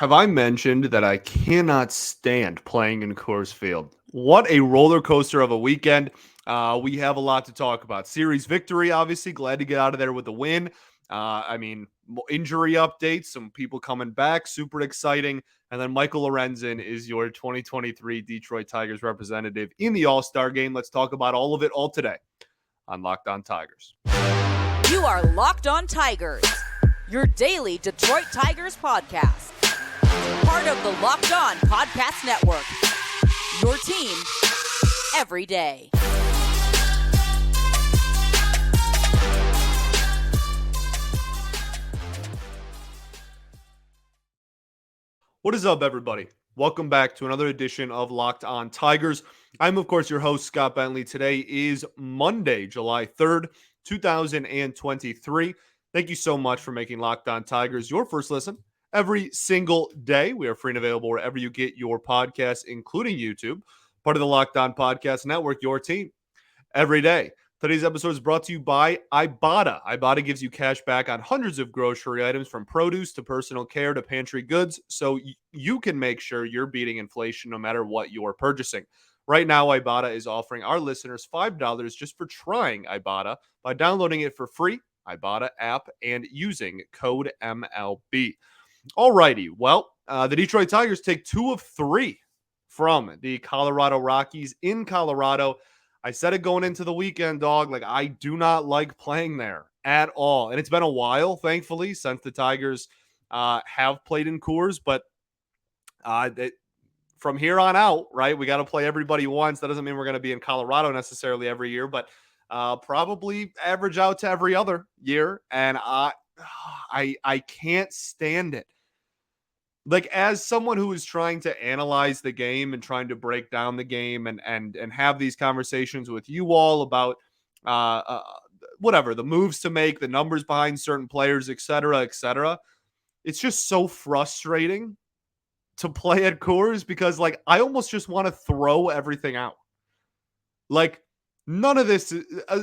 Have I mentioned that I cannot stand playing in Coors Field? What a roller coaster of a weekend. We have a lot to talk about. Series victory, obviously. Glad to get out of there with a win. Injury updates, some people coming back, super exciting. And then Michael Lorenzen is your 2023 Detroit Tigers representative in the All-Star game. Let's talk about all of it all today on Locked On Tigers. You are Locked On Tigers, your daily Detroit Tigers podcast. Part of the Locked On Podcast Network, your team every day. What is up, everybody? Welcome back to another edition of Locked On Tigers. I'm, of course, your host, Scott Bentley. Today is Monday, July 3rd, 2023. Thank you so much for making Locked On Tigers your first listen every single day. We are free and available wherever you get your podcasts, including YouTube, part of the Locked On Podcast Network, your team every day. Today's episode is brought to you by Ibotta. Ibotta gives you cash back on hundreds of grocery items, from produce to personal care to pantry goods, so you can make sure you're beating inflation no matter what you're purchasing. Right now, Ibotta is offering our listeners $5 just for trying Ibotta by downloading it for free, Ibotta app, and using code MLB. Alrighty, well, the Detroit Tigers take 2 of 3 from the Colorado Rockies in Colorado. I said it going into the weekend, dog. Like, I do not like playing there at all. And it's been a while, thankfully, since the Tigers have played in Coors. But from here on out, right, we got to play everybody once. That doesn't mean we're going to be in Colorado necessarily every year, but probably average out to every other year. And I can't stand it. Like, as someone who is trying to analyze the game and trying to break down the game and have these conversations with you all about whatever the moves to make, the numbers behind certain players, et cetera, it's just so frustrating to play at Coors because, like, I almost just want to throw everything out. Like, none of this,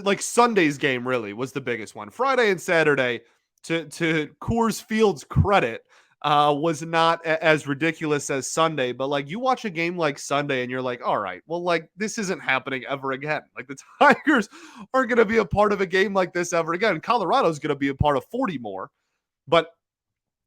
like, Sunday's game really was the biggest one. Friday and Saturday, to Coors Field's credit, was not as ridiculous as Sunday. But, like, you watch a game like Sunday and you're like, all right, well, like, this isn't happening ever again. Like, the Tigers aren't going to be a part of a game like this ever again. Colorado's going to be a part of 40 more, but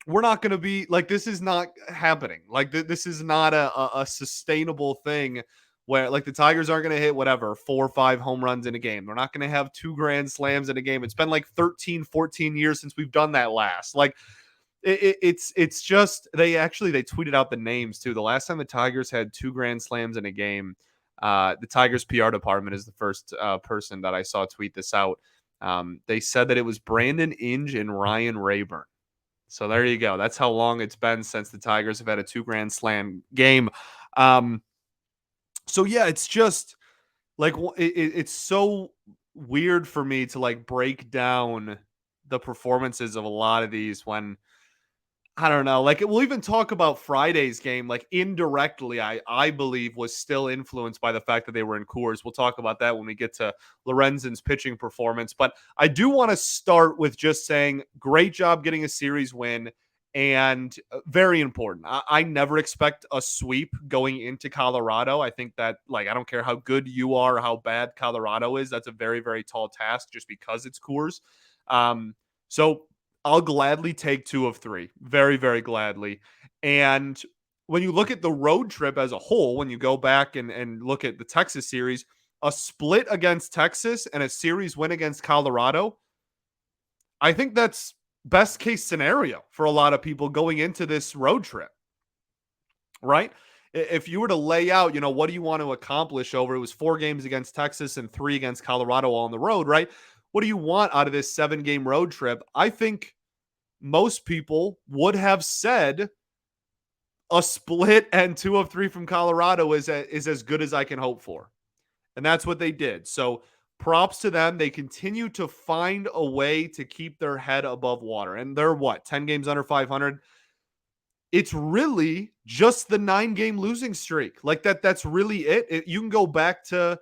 we're not going to be, like, this is not happening. Like, this is not a sustainable thing where, like, the Tigers aren't going to hit whatever 4 or 5 home runs in a game. They're not going to have 2 grand slams in a game. It's been like 13, 14 years since we've done that last. Like, it's just, they tweeted out the names too. The last time the Tigers had 2 grand slams in a game, the Tigers PR department is the first person that I saw tweet this out. They said that it was Brandon Inge and Ryan Rayburn. So there you go. That's how long it's been since the Tigers have had a 2 grand slam game. So yeah, it's just like, it's so weird for me to, like, break down the performances of a lot of these when, I don't know, like, we'll even talk about Friday's game, like, indirectly, I believe was still influenced by the fact that they were in Coors. We'll talk about that when we get to Lorenzen's pitching performance. But I do want to start with just saying, great job getting a series win, and very important. I never expect a sweep going into Colorado. I think that, like, I don't care how good you are or how bad Colorado is. That's a very, very tall task just because it's Coors. So I'll gladly take 2 of 3. Very, very gladly. And when you look at the road trip as a whole, when you go back and look at the Texas series, a split against Texas and a series win against Colorado, I think that's best case scenario for a lot of people going into this road trip, right? If you were to lay out, what do you want to accomplish over, it was 4 games against Texas and 3 against Colorado all on the road, right? What do you want out of this 7-game road trip? I think most people would have said a split and 2 of 3 from Colorado is as good as I can hope for. And that's what they did. So props to them. They continue to find a way to keep their head above water. And they're 10 games under 500. It's really just the 9-game losing streak. Like, that's really it. You can go back to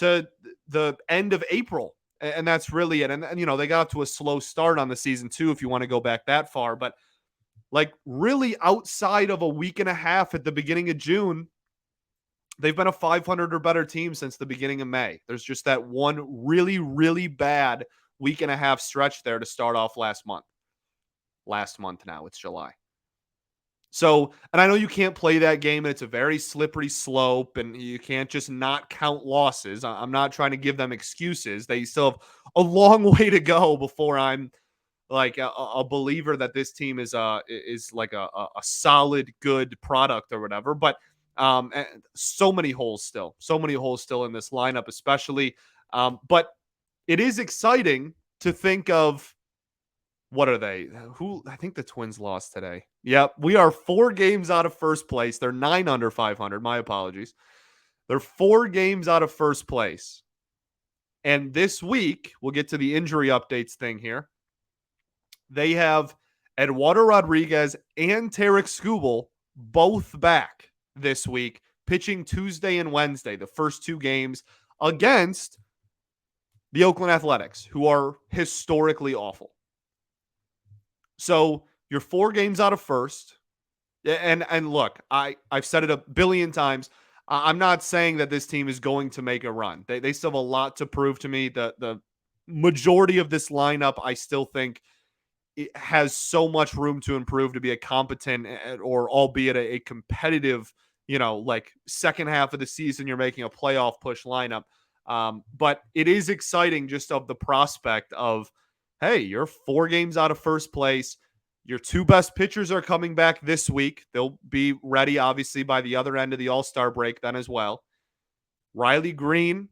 the end of April, and that's really it. And they got off to a slow start on the season too, if you want to go back that far. But Like, really, outside of a week and a half at the beginning of June, they've been a 500 or better team since the beginning of May. There's just that one really, really bad week and a half stretch there to start off last month. Last month now, it's July. So, and I know you can't play that game, and it's a very slippery slope, and you can't just not count losses. I'm not trying to give them excuses. They still have a long way to go before I'm like a believer that this team is like a solid, good product or whatever. But and so many holes still in this lineup, especially. But it is exciting to think of. What are they? Who I think the Twins lost today. Yep, we are 4 games out of first place. They're 9 under 500. My apologies. They're 4 games out of first place. And this week, we'll get to the injury updates thing here. They have Eduardo Rodriguez and Tarik Skubal both back this week, pitching Tuesday and Wednesday, the first 2 games against the Oakland Athletics, who are historically awful. So you're 4 games out of first. And look, I've said it a billion times. I'm not saying that this team is going to make a run. They still have a lot to prove to me. The majority of this lineup, I still think, it has so much room to improve to be a competent or albeit a competitive, like second half of the season, you're making a playoff push lineup. But it is exciting just of the prospect of, hey, you're 4 games out of first place. Your 2 best pitchers are coming back this week. They'll be ready, obviously, by the other end of the All-Star break then as well. Riley Green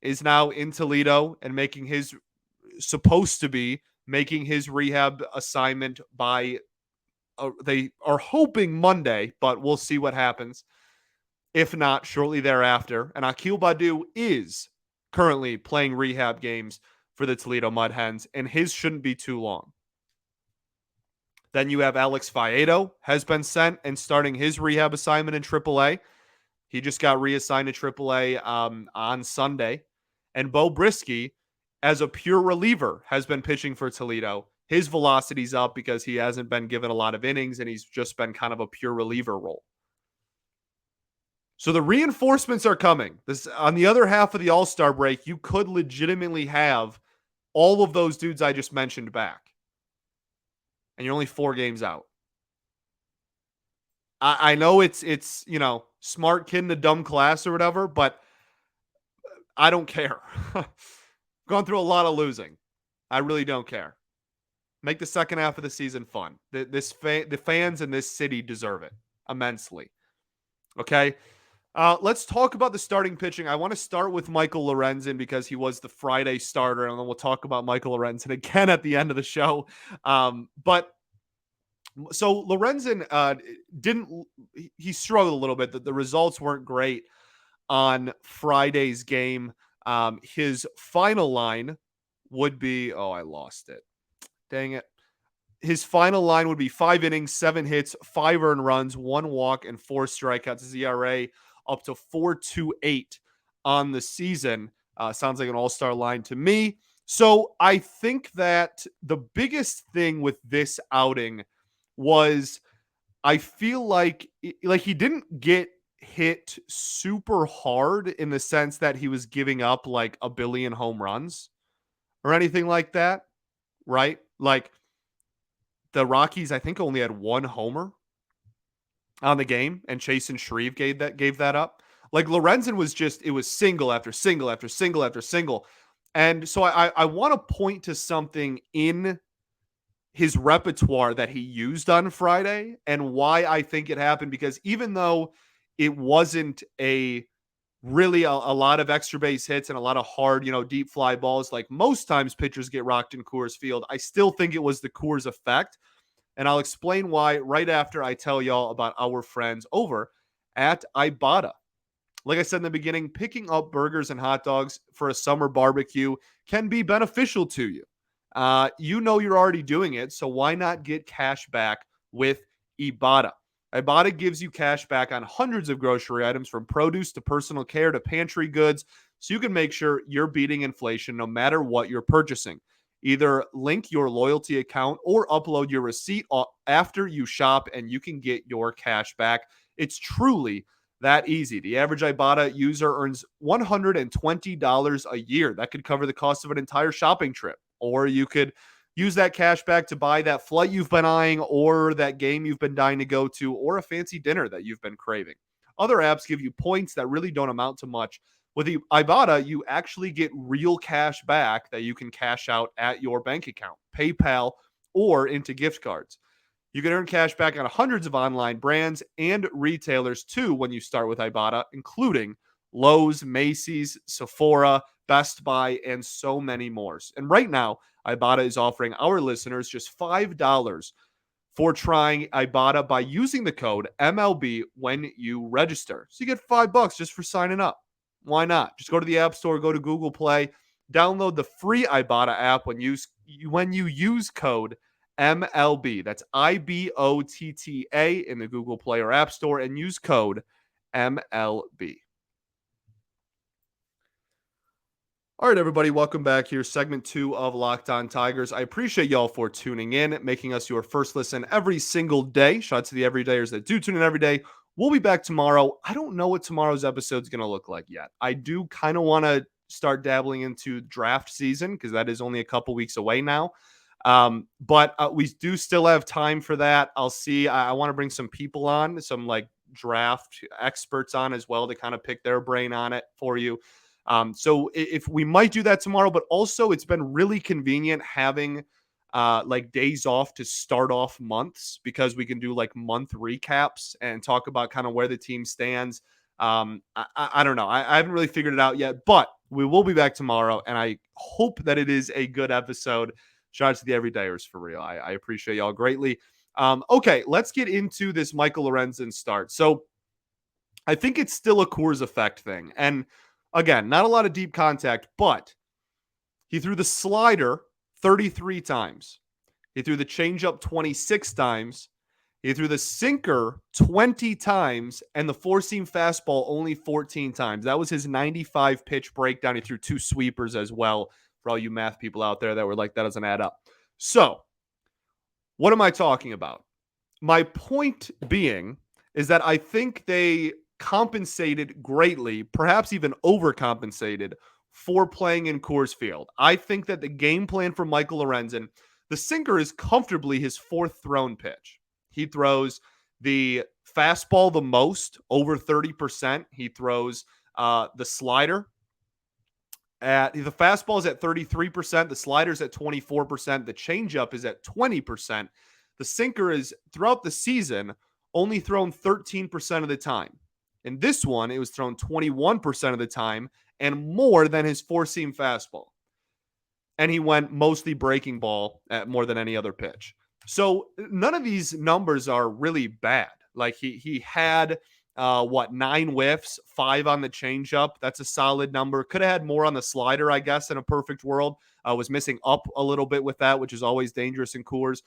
is now in Toledo and supposed to be making his rehab assignment by, they are hoping Monday, but we'll see what happens. If not, shortly thereafter. And Akil Baddoo is currently playing rehab games for the Toledo Mud Hens, and his shouldn't be too long. Then you have Alex Faedo has been sent and starting his rehab assignment in AAA. He just got reassigned to AAA on Sunday. And Bo Brisky, as a pure reliever, has been pitching for Toledo. His velocity's up because he hasn't been given a lot of innings, and he's just been kind of a pure reliever role. So the reinforcements are coming. This on the other half of the All-Star break, you could legitimately have all of those dudes I just mentioned back. And you're only 4 games out. I know it's smart kid in a dumb class or whatever, but I don't care. Gone through a lot of losing. I really don't care. Make the second half of the season fun. The fans in this city deserve it immensely. Okay? Let's talk about the starting pitching. I want to start with Michael Lorenzen because he was the Friday starter, and then we'll talk about Michael Lorenzen again at the end of the show. But so Lorenzen he struggled a little bit. The results weren't great on Friday's game. His final line would be, I lost it. Dang it. His final line would be 5 innings, 7 hits, 5 earned runs, 1 walk, and 4 strikeouts. His ERA up to 4.28 on the season. Sounds like an all-star line to me. So I think that the biggest thing with this outing was I feel like he didn't get hit super hard in the sense that he was giving up like a billion home runs or anything like that, right? Like the Rockies, I think, only had 1 homer on the game, and Chase and Shreve gave that up. Like Lorenzen was it was single after single after single after single. And so I want to point to something in his repertoire that he used on Friday and why I think it happened, because even though it wasn't a lot of extra base hits and a lot of hard, deep fly balls, like most times pitchers get rocked in Coors Field, I still think it was the Coors effect. And I'll explain why right after I tell y'all about our friends over at Ibotta. Like I said in the beginning, picking up burgers and hot dogs for a summer barbecue can be beneficial to you. You're already doing it, so why not get cash back with Ibotta? Ibotta gives you cash back on hundreds of grocery items, from produce to personal care to pantry goods, so you can make sure you're beating inflation no matter what you're purchasing. Either link your loyalty account or upload your receipt after you shop, and you can get your cash back. It's truly that easy. The average Ibotta user earns $120 a year. That could cover the cost of an entire shopping trip. Or you could use that cash back to buy that flight you've been eyeing, or that game you've been dying to go to, or a fancy dinner that you've been craving. Other apps give you points that really don't amount to much. With the Ibotta, you actually get real cash back that you can cash out at your bank account, PayPal, or into gift cards. You can earn cash back on hundreds of online brands and retailers too when you start with Ibotta, including Lowe's, Macy's, Sephora, Best Buy, and so many more. And right now, Ibotta is offering our listeners just $5 for trying Ibotta by using the code MLB when you register. So you get $5 just for signing up. Why not? Just go to the App Store, go to Google Play, download the free Ibotta app when you use code MLB. That's IBOTTA in the Google Play or App Store, and use code MLB. All right, everybody, welcome back here. Segment 2 of Locked On Tigers. I appreciate y'all for tuning in, making us your first listen every single day. Shout out to the everydayers that do tune in every day. We'll be back tomorrow. I don't know what tomorrow's episode is going to look like yet. I do kind of want to start dabbling into draft season because that is only a couple weeks away now. But we do still have time for that. I'll see. I want to bring some people on, some like draft experts on as well to kind of pick their brain on it for you. So if we might do that tomorrow, but also it's been really convenient having like days off to start off months, because we can do like month recaps and talk about kind of where the team stands. I don't know. I haven't really figured it out yet, but we will be back tomorrow, and I hope that it is a good episode. Shout out to the everydayers for real. I appreciate y'all greatly. Okay, let's get into this Michael Lorenzen start. So I think it's still a Coors effect thing. And again, not a lot of deep contact, but he threw the slider 33 times. He threw the changeup 26 times. He threw the sinker 20 times, and the four-seam fastball only 14 times. That was his 95-pitch breakdown. He threw 2 sweepers as well, for all you math people out there that were like, that doesn't add up. So, what am I talking about? My point being is that I think they compensated greatly, perhaps even overcompensated, for playing in Coors Field. I think that the game plan for Michael Lorenzen, the sinker is comfortably his 4th thrown pitch. He throws the fastball the most, over 30%. He throws the slider the fastball is at 33%, the slider's at 24%, the changeup is at 20%. The sinker is, throughout the season, only thrown 13% of the time. In this one, it was thrown 21% of the time, and more than his four-seam fastball. And he went mostly breaking ball at more than any other pitch. So none of these numbers are really bad. Like he had 9 whiffs, 5 on the changeup. That's a solid number. Could have had more on the slider, I guess, in a perfect world. Was missing up a little bit with that, which is always dangerous in Coors.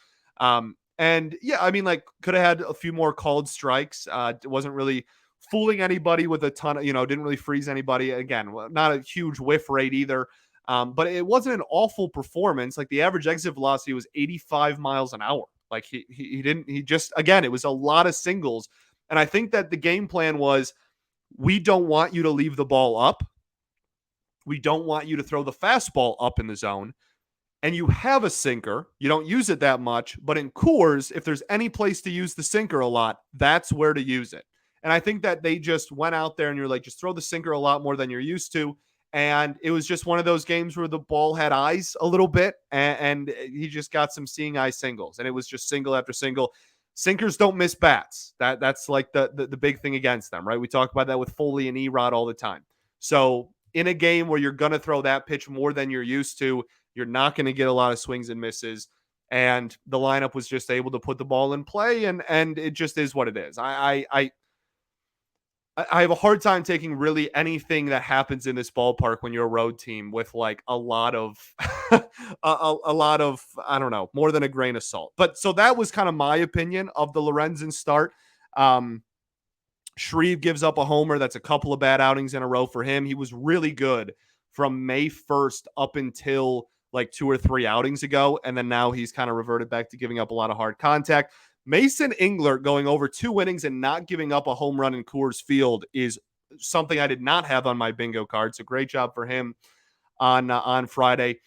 And yeah, I mean, like, could have had a few more called strikes. It wasn't really fooling anybody with a ton of, didn't really freeze anybody. Again, not a huge whiff rate either. But it wasn't an awful performance. Like, the average exit velocity was 85 miles an hour. Like he just, again, it was a lot of singles. And I think that the game plan was, we don't want you to leave the ball up. We don't want you to throw the fastball up in the zone. And you have a sinker. You don't use it that much. But in Coors, if there's any place to use the sinker a lot, that's where to use it. And I think that they just went out there and you're like, just throw the sinker a lot more than you're used to. And it was just one of those games where the ball had eyes a little bit, and he just got some seeing eye singles. And it was just single after single. Sinkers don't miss bats. That's like the big thing against them, right? We talk about that with Foley and Erod all the time. So in a game where you're going to throw that pitch more than you're used to, you're not going to get a lot of swings and misses. And the lineup was just able to put the ball in play, and it just is what it is. I have a hard time taking really anything that happens in this ballpark when you're a road team with like a lot of, a lot of, I don't know, more than a grain of salt. But so that was kind of my opinion of the Lorenzen start. Shreve gives up a homer. That's a couple of bad outings in a row for him. He was really good from May 1st up until like 2 or 3 outings ago. And then now he's kind of reverted back to giving up a lot of hard contact. Mason Englert going over 2 innings and not giving up a home run in Coors Field is something I did not have on my bingo card. So great job for him on Friday.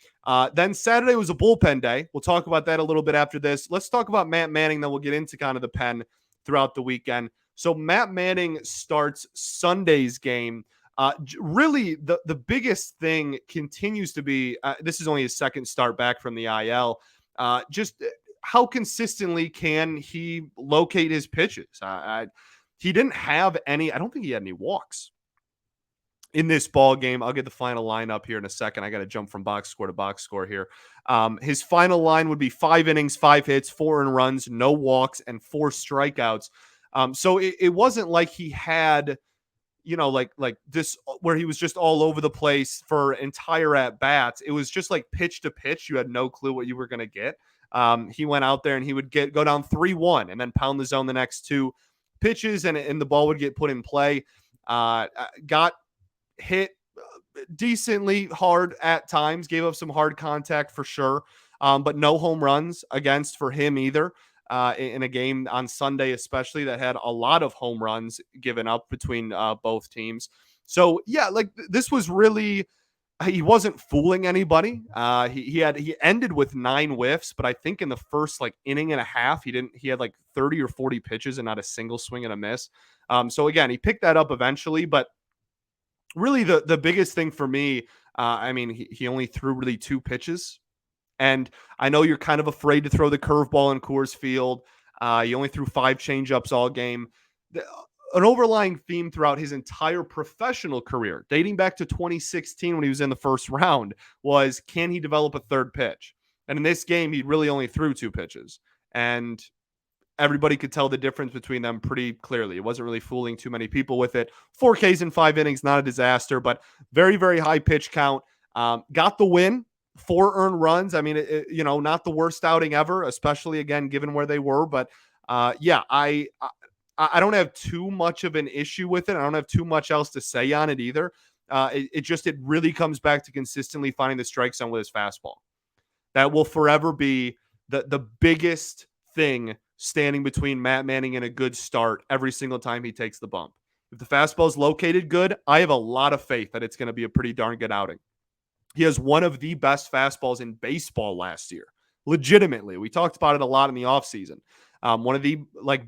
Then Saturday was a bullpen day. We'll talk about that a little bit after this. Let's talk about Matt Manning, then we'll get into kind of the pen throughout the weekend. So Matt Manning starts Sunday's game. Really, the biggest thing continues to be this is only his second start back from the IL. Just how consistently can he locate his pitches? He didn't have any. I don't think he had any walks in this ball game. I'll get the final lineup here in a second. I got to jump from box score to box score here. His final line would be 5 innings, 5 hits, 4 earned runs, no walks, and 4 strikeouts. So it wasn't like he had, like this where he was just all over the place for entire at bats. It was just like pitch to pitch. You had no clue what you were going to get. He went out there and he would go down 3-1 and then pound the zone the next 2 pitches, and the ball would get put in play. Got hit decently hard at times, gave up some hard contact for sure, but no home runs against for him either. In a game on Sunday, especially that had a lot of home runs given up between both teams. So yeah, like this was really, he wasn't fooling anybody. He ended with 9 whiffs, but I think in the first like inning and a half, he had like 30 or 40 pitches and not a single swing and a miss. So again, he picked that up eventually, but really the biggest thing for me, he only threw really 2 pitches. And I know you're kind of afraid to throw the curveball in Coors Field. He only threw 5 changeups all game. An overlying theme throughout his entire professional career, dating back to 2016 when he was in the first round, was can he develop a third pitch? And in this game, he really only threw 2 pitches. And everybody could tell the difference between them pretty clearly. It wasn't really fooling too many people with it. 4 Ks in 5 innings, not a disaster, but very, very high pitch count. Got the win. 4 earned runs. I mean, not the worst outing ever, especially again, given where they were. But yeah, I don't have too much of an issue with it. I don't have too much else to say on it either. It really comes back to consistently finding the strike zone with his fastball. That will forever be the biggest thing standing between Matt Manning and a good start every single time he takes the bump. If the fastball is located good, I have a lot of faith that it's going to be a pretty darn good outing. He has one of the best fastballs in baseball last year. Legitimately. We talked about it a lot in the offseason. One of the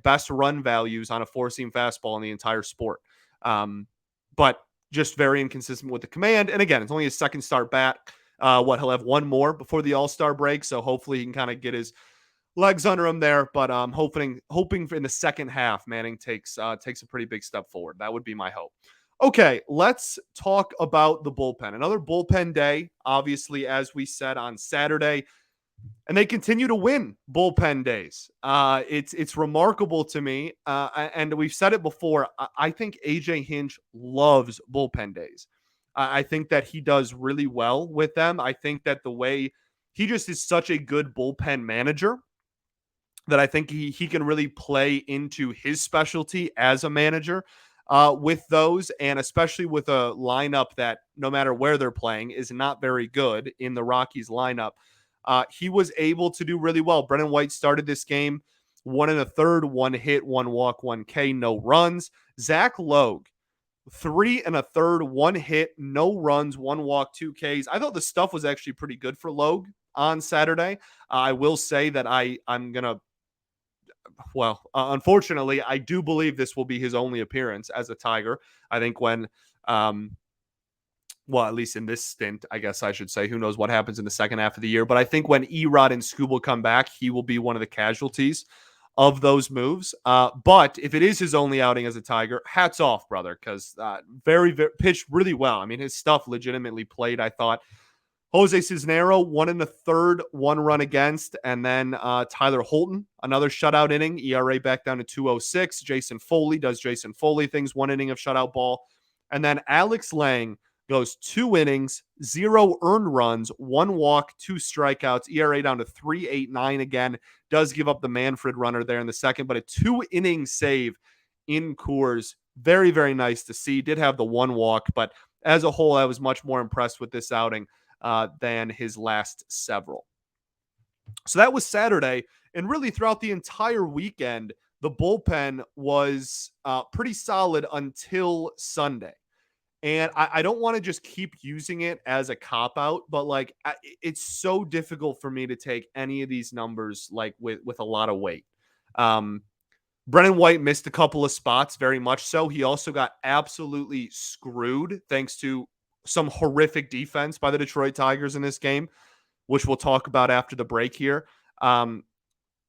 best run values on a 4-seam fastball in the entire sport. But just very inconsistent with the command. And again, it's only his second start back. He'll have 1 more before the All-Star break. So hopefully he can kind of get his legs under him there. But hoping for in the second half, Manning takes a pretty big step forward. That would be my hope. Okay, let's talk about the bullpen. Another bullpen day, obviously, as we said on Saturday, and they continue to win bullpen days. It's remarkable to me, and we've said it before. I think AJ Hinch loves bullpen days. I think that he does really well with them. I think that the way he just is such a good bullpen manager that I think he can really play into his specialty as a manager. With those, and especially with a lineup that no matter where they're playing is not very good in the Rockies lineup, he was able to do really well. Brennan White started this game 1 1/3, 1 hit, 1 walk, 1 K, no runs. Zach Logue, 3 1/3, 1 hit, no runs, 1 walk, 2 Ks. I thought the stuff was actually pretty good for Logue on Saturday. I will say that I'm gonna. Well, unfortunately, I do believe this will be his only appearance as a Tiger. I think when, at least in this stint, I guess I should say, who knows what happens in the second half of the year. But I think when Erod and Scooble come back, he will be one of the casualties of those moves. But if it is his only outing as a Tiger, hats off, brother, because very, very pitched really well. I mean, his stuff legitimately played, I thought. Jose Cisnero, 1 1/3, 1 run against. And then Tyler Holton, another shutout inning. ERA back down to 2.06. Jason Foley does Jason Foley things, 1 inning of shutout ball. And then Alex Lang goes 2 innings, 0 earned runs, 1 walk, 2 strikeouts. ERA down to 3.89 again. Does give up the Manfred runner there in the second, but a 2-inning save in Coors. Very, very nice to see. Did have the 1 walk, but as a whole, I was much more impressed with this outing. than his last several. So that was Saturday. And really throughout the entire weekend, the bullpen was pretty solid until Sunday. And I don't want to just keep using it as a cop out, but like it's so difficult for me to take any of these numbers like with a lot of weight. Um, Brennan White missed a couple of spots, very much so. He also got absolutely screwed thanks to some horrific defense by the Detroit Tigers in this game, which we'll talk about after the break here. Um,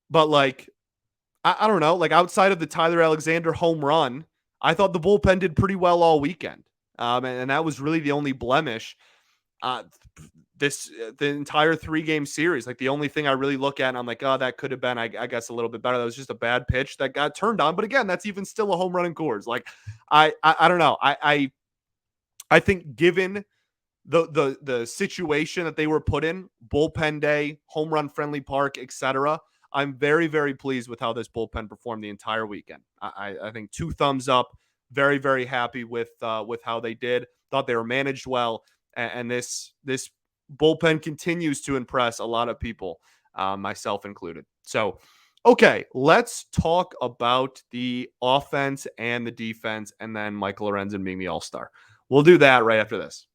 but like, I don't know, like outside of the Tyler Alexander home run, I thought the bullpen did pretty well all weekend. And that was really the only blemish. Uh, the entire 3-game series, like the only thing I really look at, and I'm like, oh, that could have been, I guess, a little bit better. That was just a bad pitch that got turned on. But again, that's even still a home run in Coors. Like, I don't know. I think given the situation that they were put in, bullpen day, home run friendly park, etc. I'm very, very pleased with how this bullpen performed the entire weekend. I think 2 thumbs up. Very, very happy with how they did. Thought they were managed well, and this bullpen continues to impress a lot of people, myself included. So, okay, let's talk about the offense and the defense, and then Michael Lorenzen being the all-star. We'll do that right after this.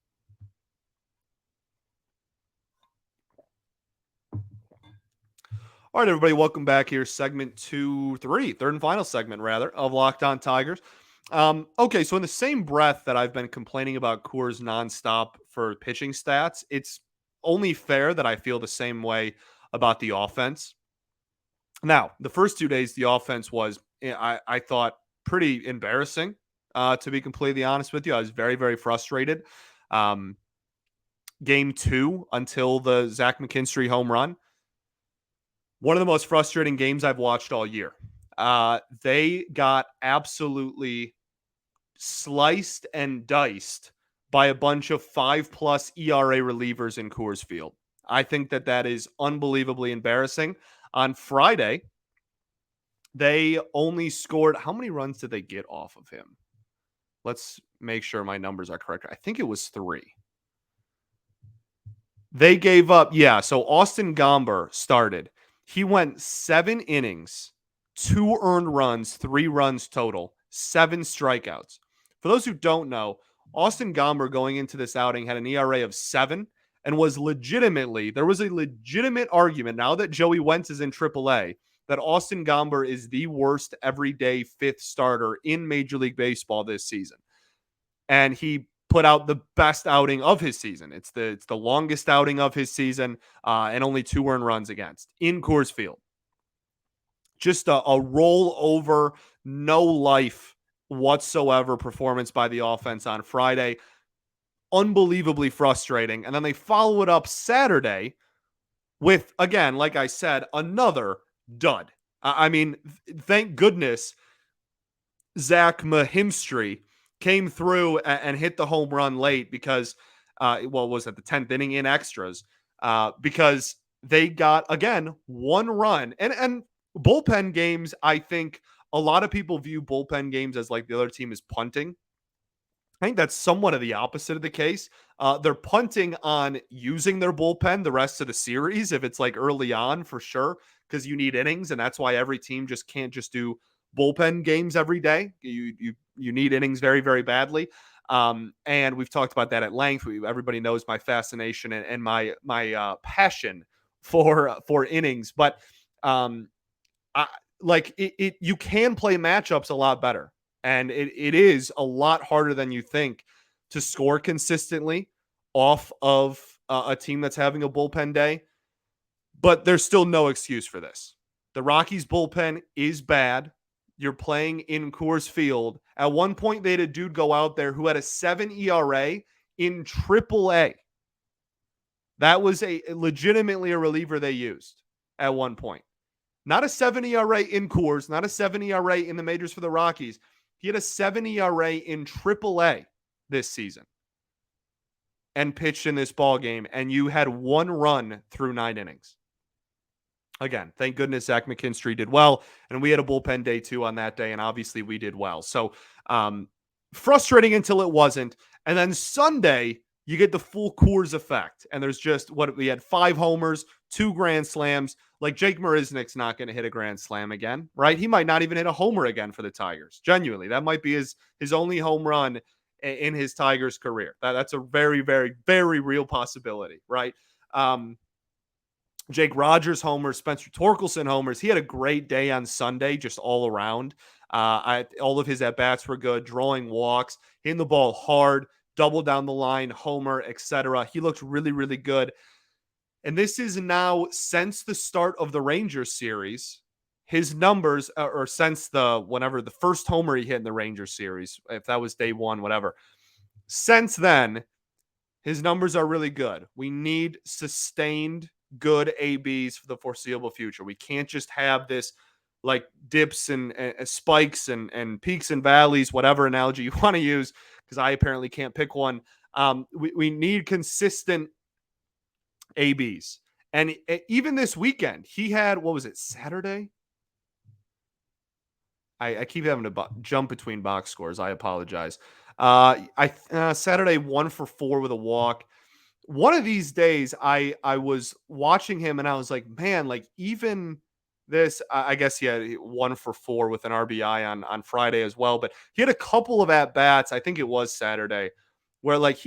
All right, everybody, welcome back here. Segment 3, third and final segment, rather, of Locked On Tigers. Okay, so in the same breath that I've been complaining about Coors nonstop for pitching stats, it's only fair that I feel the same way about the offense. Now, the first 2 days, the offense was, I thought, pretty embarrassing, to be completely honest with you. I was very, very frustrated. Game 2, until the Zach McKinstry home run, one of the most frustrating games I've watched all year. They got absolutely sliced and diced by a bunch of 5+ ERA relievers in Coors Field. I think that is unbelievably embarrassing. On Friday, they only scored, how many runs did they get off of him? Let's make sure my numbers are correct. I think it was 3. They gave up, so Austin Gomber started. He went 7 innings, 2 earned runs, 3 runs total, 7 strikeouts. For those who don't know, Austin Gomber going into this outing had an ERA of 7 and was there was a legitimate argument now that Joey Wentz is in AAA that Austin Gomber is the worst everyday 5th starter in Major League Baseball this season. And he put out the best outing of his season. It's the longest outing of his season, and only 2 earned runs against in Coors Field. Just a rollover, no life whatsoever performance by the offense on Friday. Unbelievably frustrating. And then they follow it up Saturday with, again, like I said, another dud. I mean, thank goodness Zach McKinstry came through and hit the home run late because, was it the 10th inning in extras? Because they got, again, 1 run. And bullpen games, I think a lot of people view bullpen games as like the other team is punting. I think that's somewhat of the opposite of the case. They're punting on using their bullpen the rest of the series if it's like early on, for sure, because you need innings, and that's why every team just can't just do bullpen games every day. You need innings very, very badly. And we've talked about that at length. Everybody knows my fascination and my passion for innings, but you can play matchups a lot better. And it is a lot harder than you think to score consistently off of a team that's having a bullpen day. But there's still no excuse for this. The Rockies bullpen is bad. You're playing in Coors Field. At one point, they had a dude go out there who had a 7 ERA in AAA. That was legitimately a reliever they used at one point. Not a 7 ERA in Coors, not a 7 ERA in the majors for the Rockies. He had a 7 ERA in AAA this season and pitched in this ball game, and you had 1 run through 9 innings. Again, thank goodness Zach McKinstry did well, and we had a bullpen day too on that day, and obviously we did well. So frustrating until it wasn't. And then Sunday, you get the full Coors effect. And there's just what we had 5 homers, 2 grand slams. Like Jake Marisnick's not going to hit a grand slam again, right? He might not even hit a homer again for the Tigers. Genuinely, that might be his only home run in his Tigers career. That's a very, very, very real possibility, right? Jake Rogers homers, Spencer Torkelson homers. He had a great day on Sunday, just all around. All of his at bats were good, drawing walks, hitting the ball hard, double down the line, homer, etc. He looked really, really good. And this is now since the start of the Rangers series. His numbers, or since whenever the first homer he hit in the Rangers series, if that was day one, whatever. Since then, his numbers are really good. We need sustained good ABs for the foreseeable future. We can't just have this like dips and spikes and peaks and valleys, whatever analogy you want to use, because I apparently can't pick one. We need consistent ABs. And even this weekend, he had, what was it, Saturday? I keep having to jump between box scores. I apologize. Saturday 1 for 4 with a walk. One of these days, I was watching him and I was like, man, like even this, I guess he had 1 for 4 with an RBI on Friday as well. But he had a couple of at bats. I think it was Saturday, where like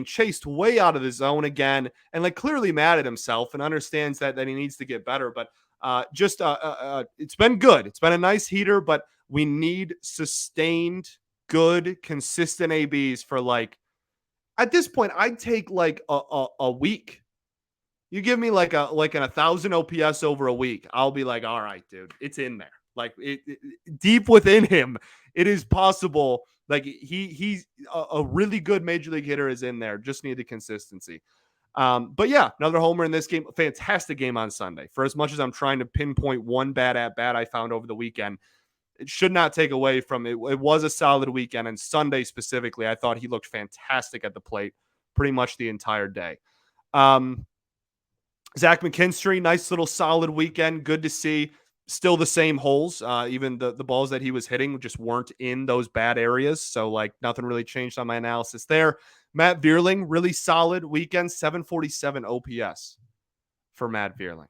chased way out of the zone again, and like clearly mad at himself and understands that he needs to get better. But it's been good. It's been a nice heater, but we need sustained, good, consistent ABs for like, at this point, I'd take like a week. You give me like an 1,000 OPS over a week, I'll be like, all right, dude, it's in there. Like deep within him, it is possible. Like he's a really good major league hitter is in there. Just need the consistency. But yeah, another homer in this game. Fantastic game on Sunday. For as much as I'm trying to pinpoint one bad at bat I found over the weekend, it should not take away from it. It was a solid weekend, and Sunday specifically, I thought he looked fantastic at the plate pretty much the entire day. Zach McKinstry, nice little solid weekend. Good to see. Still the same holes. Even the balls that he was hitting just weren't in those bad areas. So, like, nothing really changed on my analysis there. Matt Vierling, really solid weekend. 747 OPS for Matt Vierling.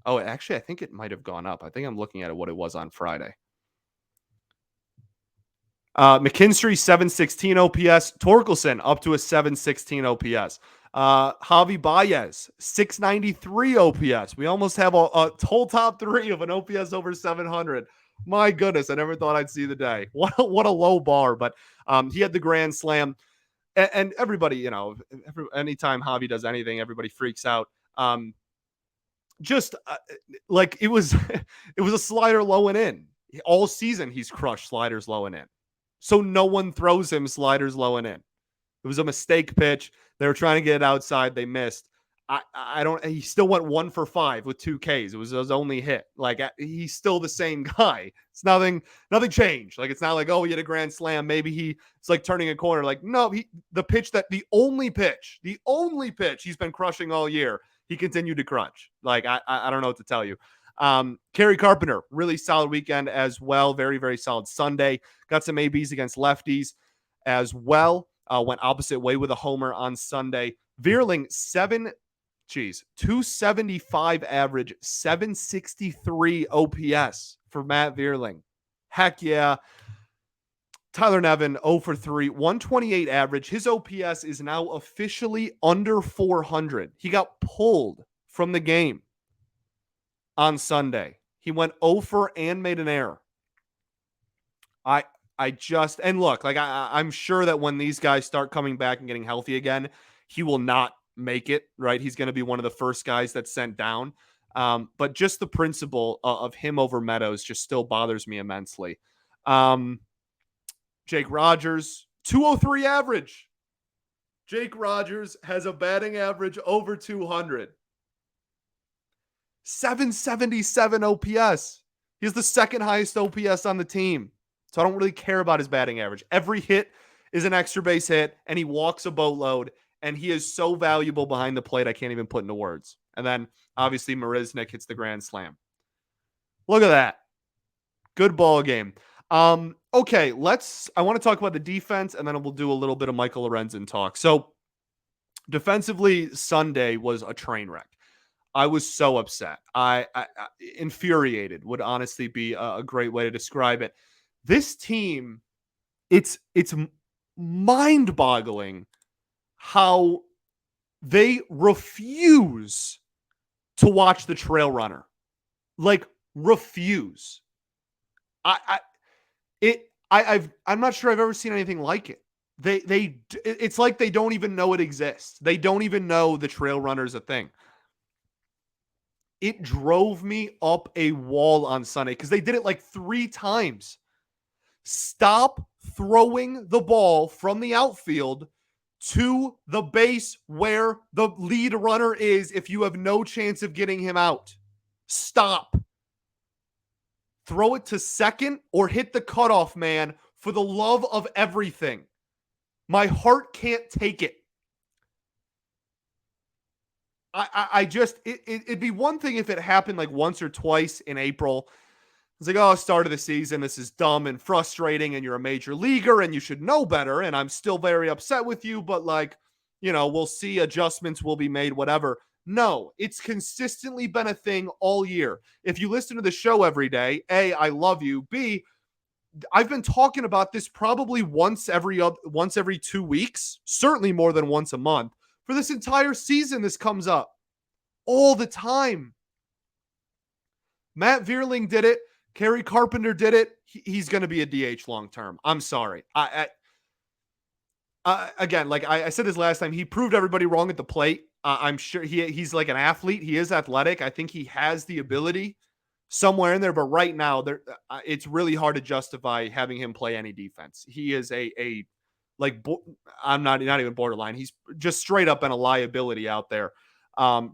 Oh, actually, I think it might have gone up. I think I'm looking at what it was on Friday. McKinstry, 716 OPS. Torkelson, up to a 716 OPS. Javi Baez, 693 OPS. We almost have a whole top 3 of an OPS over 700. My goodness, I never thought I'd see the day. What a low bar, but he had the grand slam. And everybody, anytime Javi does anything, everybody freaks out. Like it was a slider low and in. All season, he's crushed sliders low and in. So no one throws him sliders low and in. It was a mistake pitch. They were trying to get it outside. They missed. He still went 1 for 5 with 2 Ks. It was his only hit. Like, he's still the same guy. It's nothing changed. Like, it's not like, oh, he had a grand slam. Maybe it's like turning a corner. Like, no, the only pitch he's been crushing all year, he continued to crunch. Like, I don't know what to tell you. Kerry Carpenter, really solid weekend as well. Very, very solid Sunday. Got some ABs against lefties as well. Went opposite way with a homer on Sunday. Vierling, 275 average, 763 OPS for Matt Vierling. Heck yeah. Tyler Nevin, 0 for 3, 128 average. His OPS is now officially under 400. He got pulled from the game on Sunday. He went 0 for and made an error. I'm sure that when these guys start coming back and getting healthy again, he will not make it, right? He's going to be one of the first guys that's sent down. But just the principle of him over Meadows just still bothers me immensely. Jake Rogers, 203 average. Jake Rogers has a batting average over 200. 777 OPS. He has the second highest OPS on the team. So I don't really care about his batting average. Every hit is an extra base hit, and he walks a boatload, and he is so valuable behind the plate, I can't even put into words. And then, obviously, Marisnick hits the grand slam. Look at that. Good ball game. Okay, I want to talk about the defense, and then we'll do a little bit of Michael Lorenzen talk. So Defensively, Sunday was a train wreck. I was so upset. I infuriated would honestly be a great way to describe it. This team, it's mind-boggling how they refuse to watch the trail runner. Like, refuse. I'm not sure I've ever seen anything like it. It's like they don't even know it exists. They don't even know the trail runner is a thing. It drove me up a wall on Sunday because they did it like 3 times. Stop throwing the ball from the outfield to the base where the lead runner is if you have no chance of getting him out. Stop. Throw it to second or hit the cutoff man for the love of everything. My heart can't take it. It'd be one thing if it happened like once or twice in April. It's like, oh, start of the season, this is dumb and frustrating, and you're a major leaguer and you should know better. And I'm still very upset with you, but like, we'll see, adjustments will be made, whatever. No, it's consistently been a thing all year. If you listen to the show every day, A, I love you. B, I've been talking about this probably once every 2 weeks, certainly more than once a month. For this entire season, this comes up all the time. Matt Vierling did it. Kerry Carpenter did it. He's going to be a DH long term. I'm sorry. Again, like I said this last time, he proved everybody wrong at the plate. I'm sure he's like an athlete. He is athletic. I think he has the ability somewhere in there. But right now, it's really hard to justify having him play any defense. He is I'm not even borderline. He's just straight up been a liability out there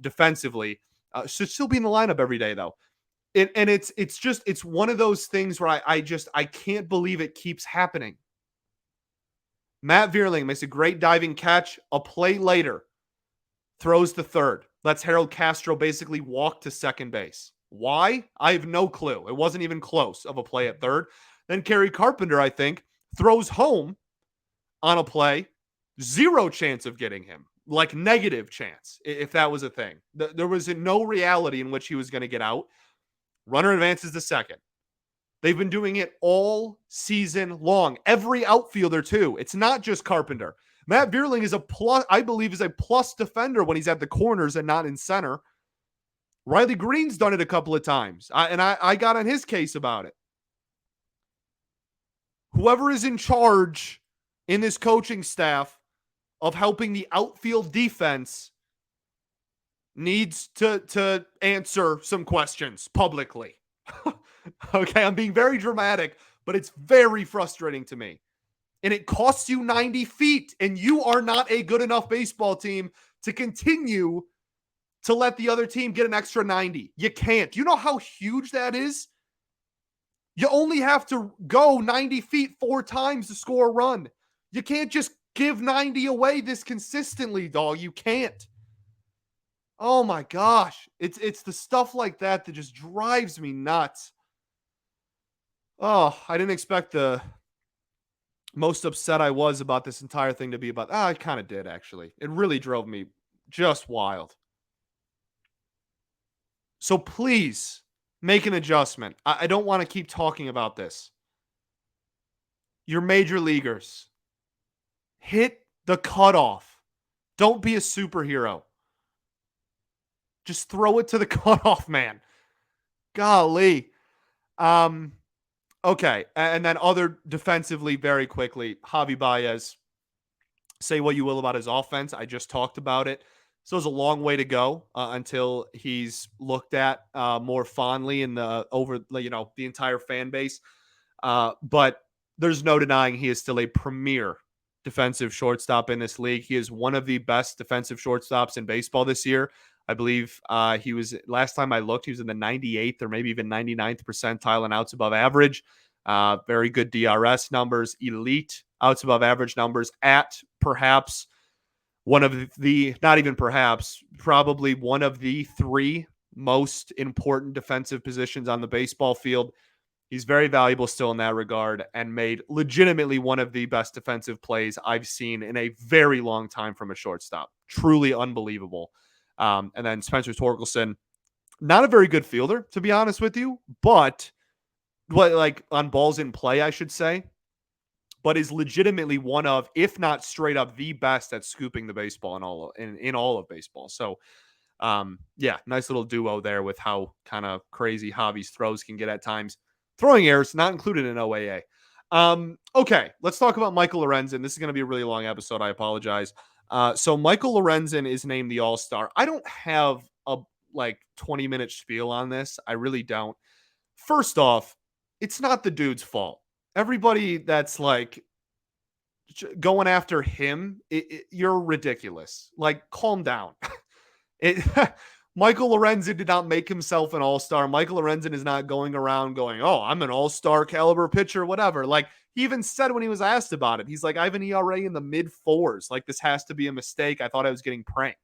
defensively. Should still be in the lineup every day though. It's one of those things where I can't believe it keeps happening. Matt Vierling makes a great diving catch. A play later, throws to third. Lets Harold Castro basically walk to second base. Why? I have no clue. It wasn't even close of a play at third. Then Kerry Carpenter, I think, throws home on a play. Zero chance of getting him. Like negative chance, if that was a thing. There was no reality in which he was going to get out. Runner advances to second. They've been doing it all season long. Every outfielder, too. It's not just Carpenter. Matt Vierling is I believe is a plus defender when he's at the corners and not in center. Riley Green's done it a couple of times. I got on his case about it. Whoever is in charge in this coaching staff of helping the outfield defense needs to answer some questions publicly. Okay, I'm being very dramatic, but it's very frustrating to me. And it costs you 90 feet, and you are not a good enough baseball team to continue to let the other team get an extra 90. You can't. You know how huge that is? You only have to go 90 feet 4 times to score a run. You can't just give 90 away this consistently, dog. You can't. Oh my gosh. It's the stuff like that that just drives me nuts. Oh, I didn't expect the most upset I was about this entire thing to be about. I kind of did, actually. It really drove me just wild. So please make an adjustment. I don't want to keep talking about this. You're major leaguers. Hit the cutoff. Don't be a superhero. Just throw it to the cutoff, man. Golly. Okay. And then other defensively, very quickly, Javi Baez. Say what you will about his offense. I just talked about it. So it's a long way to go until he's looked at more fondly in the entire fan base. But there's no denying he is still a premier defensive shortstop in this league. He is one of the best defensive shortstops in baseball this year. I believe he was, last time I looked, he was in the 98th or maybe even 99th percentile in outs above average. Very good DRS numbers, elite outs above average numbers at perhaps one of the, not even perhaps, probably one of the 3 most important defensive positions on the baseball field. He's very valuable still in that regard and made legitimately one of the best defensive plays I've seen in a very long time from a shortstop. Truly unbelievable. And then Spencer Torkelson, not a very good fielder, to be honest with you, but like on balls in play, I should say, but is legitimately one of, if not straight up, the best at scooping the baseball in all of baseball. So yeah, nice little duo there with how kind of crazy Javi's throws can get at times. Throwing errors not included in OAA. Okay, let's talk about Michael Lorenzen. This is going to be a really long episode. I apologize. So Michael Lorenzen is named the All-Star. I don't have a 20-minute spiel on this. I really don't. First off, it's not the dude's fault. Everybody that's like going after him, you're ridiculous. Like, calm down. It, Michael Lorenzen did not make himself an all-star. Michael Lorenzen is not going around going, oh, I'm an all-star caliber pitcher, whatever. Like, he even said when he was asked about it, he's like, I have an ERA in the mid-4s. Like, this has to be a mistake. I thought I was getting pranked.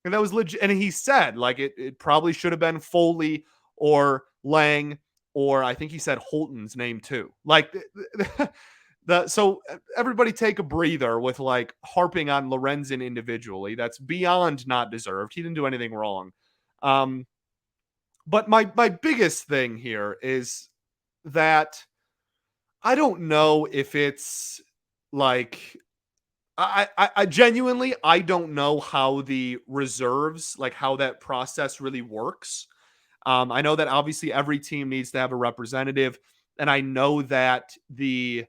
And that was legit. And he said, like, it probably should have been Foley or Lang, or I think he said Holton's name too. Like, so everybody take a breather with like harping on Lorenzen individually. That's beyond not deserved. He didn't do anything wrong. But my biggest thing here is that I don't know if it's like I genuinely I don't know how the reserves, like how that process really works. I know that obviously every team needs to have a representative, and I know that the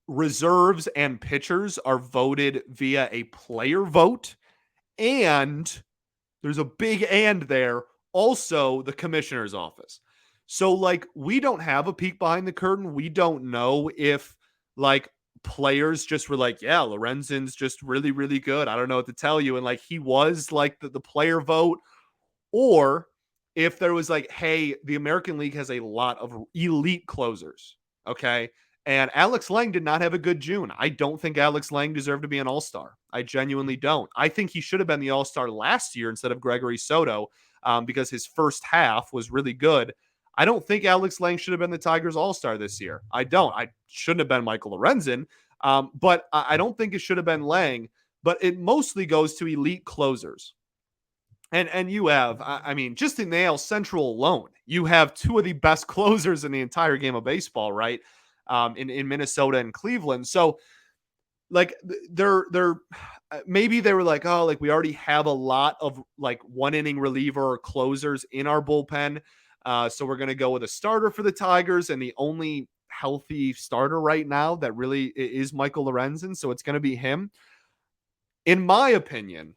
reserves and pitchers are voted via a player vote, and there's a big and there, also the commissioner's office. So like we don't have a peek behind the curtain. We don't know if like players just were like, yeah, Lorenzen's just really, really good. I don't know what to tell you. And like he was like the player vote, or if there was like, hey, the American League has a lot of elite closers. Okay. And Alex Lang did not have a good June. I don't think Alex Lang deserved to be an all-star. I genuinely don't. I think he should have been the all-star last year instead of Gregory Soto because his first half was really good. I don't think Alex Lang should have been the Tigers all-star this year. I don't. I shouldn't have been Michael Lorenzen, but I don't think it should have been Lang. But it mostly goes to elite closers. And you have, I mean, just in the AL Central alone, you have two of the best closers in the entire game of baseball, right? In Minnesota and Cleveland. So like they're maybe they were like, oh, like we already have a lot of like 1 inning reliever or closers in our bullpen. So we're going to go with a starter for the Tigers, and the only healthy starter right now that really is Michael Lorenzen. So it's going to be him. In my opinion,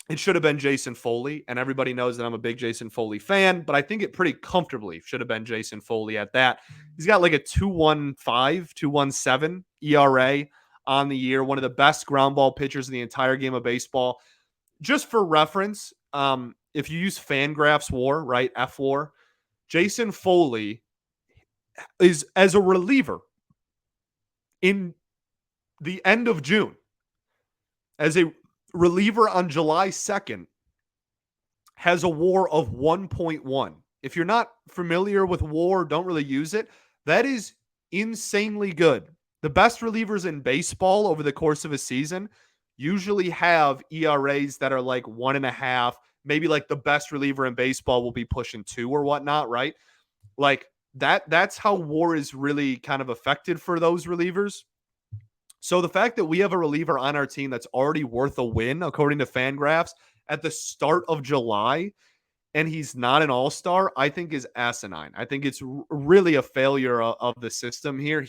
it should have been Jason Foley, and everybody knows that I'm a big Jason Foley fan, but I think it pretty comfortably should have been Jason Foley at that. He's got like a 2.15, 2.17 ERA on the year, one of the best ground ball pitchers in the entire game of baseball. Just for reference, if you use Fangraphs WAR, right, F-WAR, Jason Foley is, as a reliever in the end of June, as a reliever on July 2nd, has a WAR of 1.1. If you're not familiar with WAR, don't really use it, that is insanely good. The best relievers in baseball over the course of a season usually have ERAs that are like 1.5. Maybe like the best reliever in baseball will be pushing 2 or whatnot, right? Like that's how WAR is really kind of affected for those relievers. So the fact that we have a reliever on our team that's already worth a win, according to Fangraphs, at the start of July, and he's not an all-star, I think is asinine. I think it's really a failure of the system here.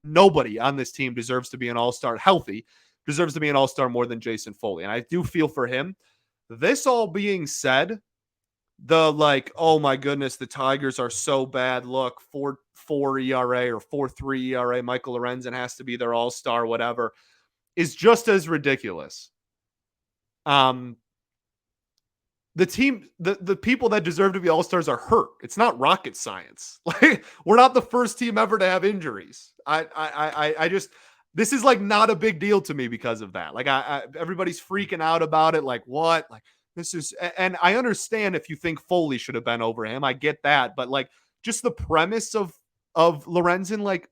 Nobody on this team deserves to be an all-star healthy, deserves to be an all-star more than Jason Foley. And I do feel for him. This all being said, the like, oh my goodness, the Tigers are so bad. Look, 4.4 ERA or 4.3 ERA. Michael Lorenzen has to be their all-star, whatever, is just as ridiculous. The team, the people that deserve to be all-stars are hurt. It's not rocket science. Like, we're not the first team ever to have injuries. I just, this is like not a big deal to me because of that. Like everybody's freaking out about it. Like what? Like And I understand if you think Foley should have been over him. I get that. But like, just the premise of Lorenzen, like,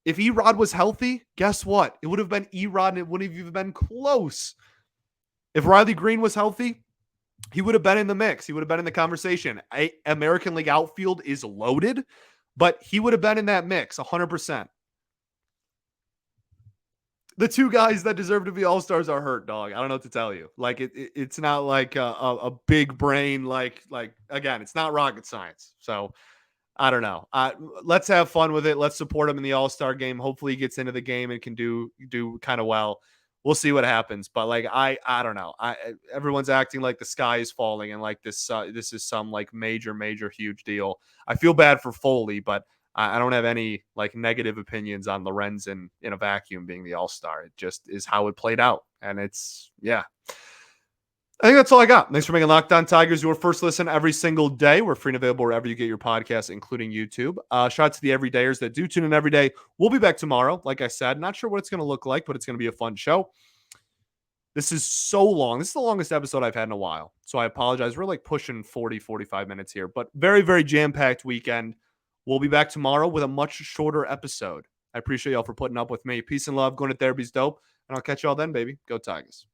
if Erod was healthy, guess what? It would have been Erod and it wouldn't have even been close. If Riley Green was healthy, he would have been in the mix. He would have been in the conversation. American League outfield is loaded, but he would have been in that mix 100%. The two guys that deserve to be all-stars are hurt, dog. I don't know what to tell you. Like, it's not like a big brain, like, again, it's not rocket science. So I don't know. Let's have fun with it. Let's support him in the All-Star game. Hopefully he gets into the game and can do kind of well. We'll see what happens. But like, I don't know. Everyone's acting like the sky is falling and like this is some like major huge deal. I feel bad for Foley, but I don't have any like negative opinions on Lorenzen in a vacuum being the All-Star. It just is how it played out. And it's, yeah. I think that's all I got. Thanks for making Locked On Tigers your first listen every single day. We're free and available wherever you get your podcasts, including YouTube. Shout out to the everydayers that do tune in every day. We'll be back tomorrow. Like I said, not sure what it's going to look like, but it's going to be a fun show. This is so long. This is the longest episode I've had in a while. So I apologize. We're like pushing 40, 45 minutes here, but very jam-packed weekend. We'll be back tomorrow with a much shorter episode. I appreciate y'all for putting up with me. Peace and love. Going to therapy's dope. And I'll catch y'all then, baby. Go Tigers.